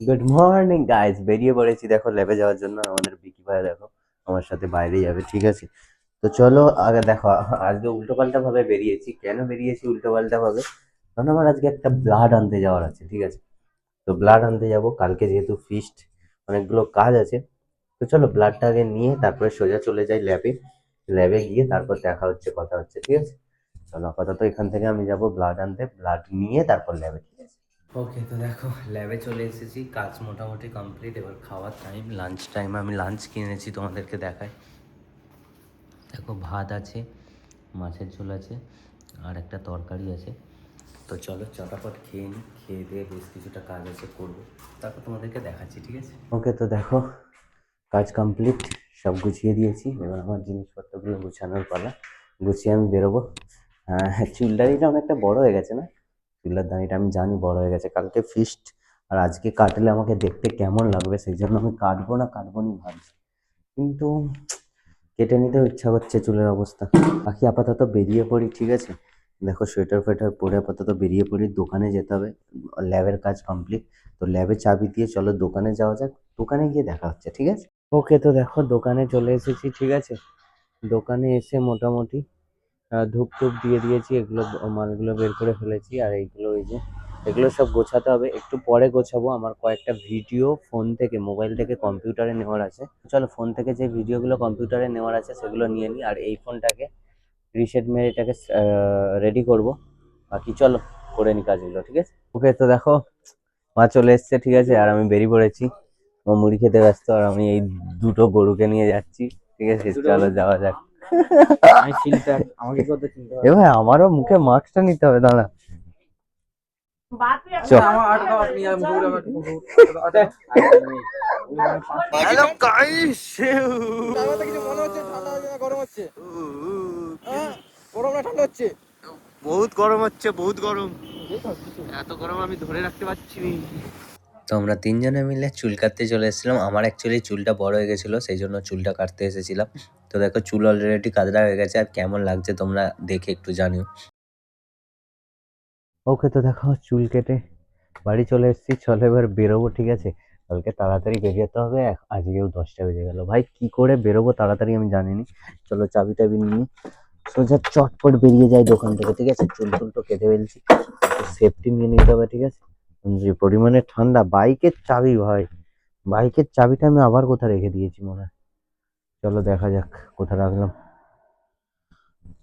Good morning guys, বেরিয়ে পড়েছি দেখো ল্যাবে যাওয়ার জন্য। আমাদের বিকি ভাই দেখো আমার সাথে বাইরে যাবে, ঠিক আছে? তো চলো আগে দেখো, আজকে উল্টো পাল্টা ভাবে বেরিয়েছি। কেন বেরিয়েছি উল্টো পাল্টা ভাবে? কারণ আমার আজকে একটা ব্লাড আনতে যাওয়ার আছে, ঠিক আছে? তো ব্লাড আনতে যাব কালকে, যেহেতু ফিস্ট, অনেকগুলো কাজ আছে। তো চলো ব্লাডটা আগে নিয়ে তারপরে সোজা চলে যাই ল্যাবে। ল্যাবে গিয়ে তারপর দেখা হচ্ছে, কথা হচ্ছে, ঠিক আছে? চলো আপাতত এখান থেকে আমি যাব ব্লাড আনতে, ব্লাড নিয়ে তারপর ল্যাবে, ঠিক আছে? ওকে, তো দেখো ল্যাবে চলে এসেছি, কাজ মোটামুটি কমপ্লিট। এবার খাওয়ার টাইম, লাঞ্চ টাইম। আমি লাঞ্চ কিনেছি, তোমাদেরকে দেখাই। দেখো ভাত আছে, মাছের ঝোল আছে, আর একটা তরকারি আছে। তো চলো চটাপট খেয়ে নিই, খেয়ে দিয়ে বেশ কিছুটা কাজ আছে করবো, তারপর তোমাদেরকে দেখাচ্ছি, ঠিক আছে? ওকে, তো দেখো কাজ কমপ্লিট, সব গুছিয়ে দিয়েছি। এবার আমার জিনিসপত্রগুলো গুছানোর পালা। গুছিয়ে আমি বেরোবো। হ্যাঁ, চুলদারিটা অনেকটা বড় হয়ে গেছে না? চুলের দাড়িটা আমি জানি বড় হয়ে গেছে, কালকে ফিস্ট, আর আজকে কাটলে আমাকে দেখতে কেমন লাগবে, সেই জন্য আমি কাটবো না কাটবো নি ভাবছি। কিন্তু কেটে নিতেও ইচ্ছা করছে চুলের অবস্থা। বাকি আপাতত বেরিয়ে পড়ি, ঠিক আছে? দেখো সোয়েটার ফোয়েটার পরে আপাতত বেরিয়ে পড়ি, দোকানে যেতে হবে। ল্যাবের কাজ কমপ্লিট, তো ল্যাবে চাবি দিয়ে চলো দোকানে যাওয়া যাক। দোকানে গিয়ে দেখা হচ্ছে, ঠিক আছে? ওকে, তো দেখো দোকানে চলে এসেছি, ঠিক আছে? দোকানে এসে মোটামুটি ধূপ টুপ দিয়ে দিয়েছি, এগুলো মালগুলো বের করে ফেলেছি। আর এইগুলো, এই যে এগুলো সব গোছাতে হবে, একটু পরে গোছাবো। আমার কয়েকটা ভিডিও ফোন থেকে, মোবাইল থেকে কম্পিউটারে নেওয়ার আছে। চলো ফোন থেকে যে ভিডিওগুলো কম্পিউটারে নেওয়ার আছে সেগুলো নিয়ে নিই, আর এই ফোনটাকে রিসেট মেরে এটাকে রেডি করব। বাকি চলো করে নি কাজগুলো, ঠিক আছে? ওকে, তো দেখো মা চলে এসছে, ঠিক আছে? আর আমি বেরিয়ে পড়েছি। ও মুড়ি খেতে ব্যস্ত, আর আমি এই দুটো গরুকে নিয়ে যাচ্ছি, ঠিক আছে? চলো যাওয়া যাক। আমি চিনতে, আমাকে কত চিনতে হবে? এ ভাই, আমারও মুখে মাস্কটা নিতে হবে, দাঁড়া। হ্যালো গাইস, কিছু মনে হচ্ছে ঠান্ডা হচ্ছে না গরম হচ্ছে? গরম না ঠান্ডা হচ্ছে? বহুত গরম হচ্ছে, বহুত গরম। এত গরম আমি ধরে রাখতে পারছি না। তো আমরা তিনজনে মিলে চুল কাটতে চলে এসেছিলাম। আমার অ্যাকচুয়ালি চুলটা বড় হয়ে গেছিলো, সেই জন্য চুলটা কাটতে এসেছিলাম। তো দেখো চুল অলরেডি কাদরা হয়ে গেছে, আর কেমন লাগছে তোমরা দেখে একটু জানিও। ওকে, তো দেখো চুল কেটে বাড়ি চলে এসেছি। চলো এবার বেরোবো, ঠিক আছে? কালকে তাড়াতাড়ি বেরিয়েতে হবে, আজকেও 10টা বেজে গেল। ভাই কি করে বেরোবো তাড়াতাড়ি আমি জানিনি। চলো চাবি টাবি নিয়ে সোজা চটপট বেরিয়ে যাই দোকান থেকে, ঠিক আছে? চুল টুল তো কেটে ফেলছি, সেফটি নিয়ে নিতে হবে, ঠিক আছে? যে পরিমাণে ঠান্ডা, বাইকের চাবি ভাই, বাইকের চাবিটা আমি আবার কোথায় রেখে দিয়েছি মনে হয়। চলো দেখা যাক কোথায় রাখলাম।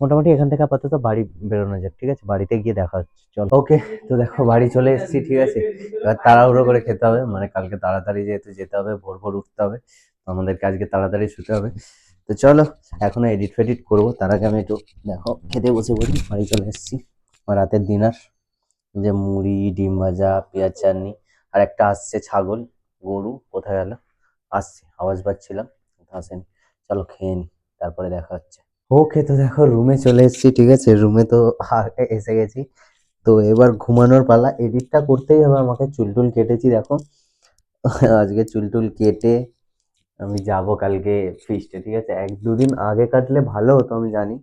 মোটামুটি এখান থেকে আপাতত বাড়ি বেরোনো যাক, ঠিক আছে? বাড়িতে গিয়ে দেখা হচ্ছে, চলো। ওকে, তো দেখো বাড়ি চলে এসেছি, ঠিক আছে? এবার তাড়াহুড়ো করে খেতে হবে, মানে কালকে তাড়াতাড়ি যেহেতু যেতে হবে, ভোর ভোর উঠতে হবে, তো আমাদেরকে আজকে তাড়াতাড়ি শুতে হবে। তো চলো এখনো এডিট ফেডিট করবো, তার আগে আমি একটু দেখো খেতে বসে পড়ি। বাড়ি চলে এসেছি, আমার রাতের ডিনার, যে মুড়ি, ডিম ভাজা, পেঁয়াজ চাটনি, আর একটা আসছে ছাগল, গরু কোথায় গেল? আসছে, আওয়াজ পাচ্ছিলাম, আসেনি। চলো খেয়ে নি, তারপরে দেখা হচ্ছে। ওকে, তো দেখো রুমে চলে এসেছি, ঠিক আছে? রুমে তো এসে গেছি। তো এবার ঘুমানোর পালা। এডিটটা করতেই হবে আমাকে, চুল টুল কেটেছি দেখো। আজকে চুল টুল কেটে আমি যাব কালকে ফিস্টে, ঠিক আছে? 1-2 দিন আগে কাটলে ভালো হতো আমি জানি।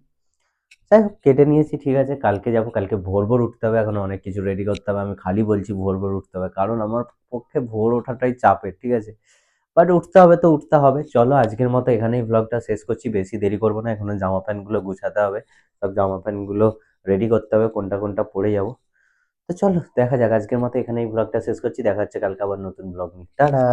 যাই হোক কেটে নিয়েছি, ঠিক আছে? কালকে যাব, কালকে ভোর ভোর উঠতে হবে, এখন অনেক কিছু রেডি করতে হবে। আমি খালি বলছি ভোর ভোর উঠতে হবে, কারণ আমার পক্ষে ভোর ওঠাটাই চাপের, ঠিক আছে? বাট উঠতে হবে তো উঠতে হবে। চলো আজকের মতো এখানেই ব্লগটা শেষ করছি, বেশি দেরি করবো না। এখনো জামা প্যান্ট গুলো গুছাতে হবে, সব জামা প্যান্ট গুলো রেডি করতে হবে, কোনটা কোনটা পরে যাবো। তো চলো দেখা যাক, আজকের মতো এখানেই ব্লগটা শেষ করছি। দেখা হচ্ছে কালকে আবার নতুন ব্লগ নিয়ে। টাটা।